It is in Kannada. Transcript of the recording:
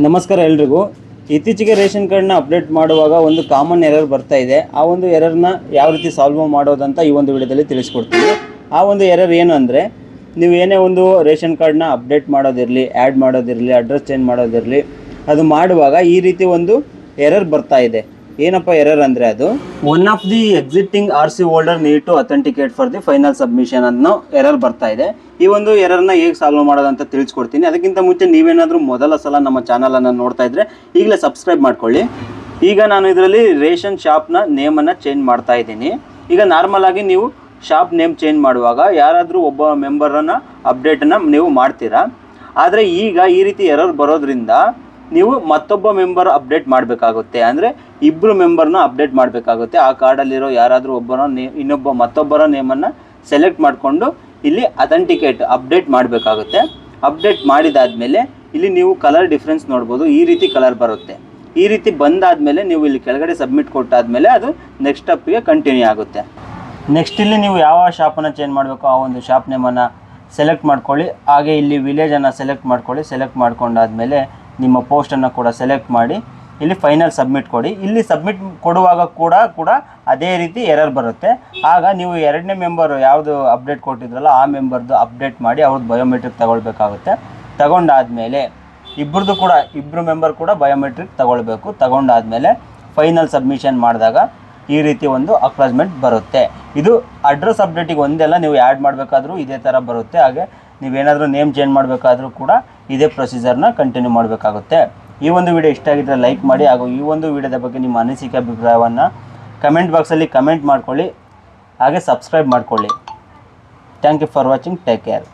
ನಮಸ್ಕಾರ ಎಲ್ರಿಗೂ. ಇತ್ತೀಚೆಗೆ ರೇಷನ್ ಕಾರ್ಡ್ನ ಅಪ್ಡೇಟ್ ಮಾಡುವಾಗ ಒಂದು ಕಾಮನ್ ಎರರ್ ಬರ್ತಾ ಇದೆ. ಆ ಒಂದು ಎರರ್ನ ಯಾವ ರೀತಿ ಸಾಲ್ವ್ ಮಾಡೋದಂತ ಈ ಒಂದು ವಿಡಿಯೋದಲ್ಲಿ ತಿಳಿಸ್ಕೊಡ್ತೀನಿ. ಆ ಒಂದು ಎರರ್ ಏನು ಅಂದರೆ, ನೀವು ಏನೇ ಒಂದು ರೇಷನ್ ಕಾರ್ಡ್ನ ಅಪ್ಡೇಟ್ ಮಾಡೋದಿರಲಿ, ಆ್ಯಡ್ ಮಾಡೋದಿರಲಿ, ಅಡ್ರೆಸ್ ಚೇಂಜ್ ಮಾಡೋದಿರಲಿ, ಅದು ಮಾಡುವಾಗ ಈ ರೀತಿ ಒಂದು ಎರರ್ ಬರ್ತಾ ಇದೆ. ಏನಪ್ಪ ಎರರ್ ಅಂದರೆ, ಅದು one of the existing RC holder need to authenticate for the final submission ಅನ್ನೋ ಎರರ್ ಬರ್ತಾ ಇದೆ. ಈ ಒಂದು ಎರರ್ನ ಹೇಗೆ ಸಾಲ್ವ್ ಮಾಡೋದಂತ ತಿಳಿಸ್ಕೊಡ್ತೀನಿ. ಅದಕ್ಕಿಂತ ಮುಂಚೆ ನೀವೇನಾದರೂ ಮೊದಲ ಸಲ ನಮ್ಮ ಚಾನಲನ್ನು ನೋಡ್ತಾ ಇದ್ದರೆ ಈಗಲೇ ಸಬ್ಸ್ಕ್ರೈಬ್ ಮಾಡ್ಕೊಳ್ಳಿ. ಈಗ ನಾನು ಇದರಲ್ಲಿ ರೇಷನ್ ಶಾಪ್ನ ನೇಮನ್ನು ಚೇಂಜ್ ಮಾಡ್ತಾ ಇದ್ದೀನಿ. ಈಗ ನಾರ್ಮಲ್ ಆಗಿ ನೀವು ಶಾಪ್ ನೇಮ್ ಚೇಂಜ್ ಮಾಡುವಾಗ ಯಾರಾದರೂ ಒಬ್ಬ ಮೆಂಬರನ್ನು ಅಪ್ಡೇಟನ್ನು ನೀವು ಮಾಡ್ತೀರಾ. ಆದರೆ ಈಗ ಈ ರೀತಿ ಎರರ್ ಬರೋದ್ರಿಂದ ನೀವು ಮತ್ತೊಬ್ಬ ಮೆಂಬರ್ ಅಪ್ಡೇಟ್ ಮಾಡಬೇಕಾಗುತ್ತೆ. ಅಂದರೆ ಇಬ್ಬರು ಮೆಂಬರ್ನ ಅಪ್ಡೇಟ್ ಮಾಡಬೇಕಾಗುತ್ತೆ. ಆ ಕಾರ್ಡಲ್ಲಿರೋ ಯಾರಾದರೂ ಒಬ್ಬರ ಮತ್ತೊಬ್ಬರ ನೇಮನ್ನು ಸೆಲೆಕ್ಟ್ ಮಾಡಿಕೊಂಡು ಇಲ್ಲಿ ಅಥೆಂಟಿಕೇಟ್ ಅಪ್ಡೇಟ್ ಮಾಡಬೇಕಾಗುತ್ತೆ. ಅಪ್ಡೇಟ್ ಮಾಡಿದಾದಮೇಲೆ ಇಲ್ಲಿ ನೀವು ಕಲರ್ ಡಿಫ್ರೆನ್ಸ್ ನೋಡ್ಬೋದು. ಈ ರೀತಿ ಕಲರ್ ಬರುತ್ತೆ. ಈ ರೀತಿ ಬಂದಾದಮೇಲೆ ನೀವು ಇಲ್ಲಿ ಕೆಳಗಡೆ ಸಬ್ಮಿಟ್ ಕೊಟ್ಟಾದಮೇಲೆ ಅದು ನೆಕ್ಸ್ಟ್ ಸ್ಟೆಪ್ಗೆ ಕಂಟಿನ್ಯೂ ಆಗುತ್ತೆ. ನೆಕ್ಸ್ಟ್ ಇಲ್ಲಿ ನೀವು ಯಾವ ಶಾಪನ್ನು ಚೇಂಜ್ ಮಾಡಬೇಕು ಆ ಒಂದು ಶಾಪ್ ನೇಮನ್ನು ಸೆಲೆಕ್ಟ್ ಮಾಡ್ಕೊಳ್ಳಿ. ಹಾಗೆ ಇಲ್ಲಿ ವಿಲೇಜನ್ನು ಸೆಲೆಕ್ಟ್ ಮಾಡ್ಕೊಳ್ಳಿ. ಸೆಲೆಕ್ಟ್ ಮಾಡ್ಕೊಂಡಾದಮೇಲೆ ನಿಮ್ಮ ಪೋಸ್ಟನ್ನು ಕೂಡ ಸೆಲೆಕ್ಟ್ ಮಾಡಿ ಇಲ್ಲಿ ಫೈನಲ್ ಸಬ್ಮಿಟ್ ಕೊಡಿ. ಇಲ್ಲಿ ಸಬ್ಮಿಟ್ ಕೊಡುವಾಗ ಕೂಡ ಅದೇ ರೀತಿ ಎರರ್ ಬರುತ್ತೆ. ಆಗ ನೀವು ಎರಡನೇ ಮೆಂಬರು ಯಾವುದು ಅಪ್ಡೇಟ್ ಕೊಟ್ಟಿದ್ರಲ್ಲ ಆ ಮೆಂಬರ್ದು ಅಪ್ಡೇಟ್ ಮಾಡಿ ಅವ್ರದ್ದು ಬಯೋಮೆಟ್ರಿಕ್ ತಗೊಳ್ಬೇಕಾಗುತ್ತೆ. ತಗೊಂಡಾದಮೇಲೆ ಇಬ್ಬರು ಮೆಂಬರ್ ಕೂಡ ಬಯೋಮೆಟ್ರಿಕ್ ತಗೊಳ್ಬೇಕು. ತಗೊಂಡಾದಮೇಲೆ ಫೈನಲ್ ಸಬ್ಮಿಷನ್ ಮಾಡಿದಾಗ ಈ ರೀತಿ ಒಂದು ಅಕ್ನಾಲೆಜ್ಮೆಂಟ್ ಬರುತ್ತೆ. ಇದು ಅಡ್ರೆಸ್ ಅಪ್ಡೇಟಿಗೆ ಒಂದೆಲ್ಲ ನೀವು ಆ್ಯಡ್ ಮಾಡಬೇಕಾದ್ರೂ ಇದೇ ಥರ ಬರುತ್ತೆ. ಹಾಗೆ ನೀವೇನಾದರೂ ನೇಮ್ ಚೇಂಜ್ ಮಾಡಬೇಕಾದ್ರೂ ಕೂಡ ಇದೇ ಪ್ರೊಸೀಜರ್ನ ಕಂಟಿನ್ಯೂ ಮಾಡಬೇಕಾಗುತ್ತೆ. ಈ ಒಂದು ವಿಡಿಯೋ ಇಷ್ಟ ಆಗಿದ್ದರೆ ಲೈಕ್ ಮಾಡಿ. ಹಾಗೂ ಈ ಒಂದು ವಿಡಿಯೋದ ಬಗ್ಗೆ ನಿಮ್ಮ ಅನಿಸಿಕೆ ಅಭಿಪ್ರಾಯವನ್ನು ಕಮೆಂಟ್ ಬಾಕ್ಸಲ್ಲಿ ಕಮೆಂಟ್ ಮಾಡ್ಕೊಳ್ಳಿ. ಹಾಗೆ ಸಬ್ಸ್ಕ್ರೈಬ್ ಮಾಡ್ಕೊಳ್ಳಿ. Thank you for watching. Take care.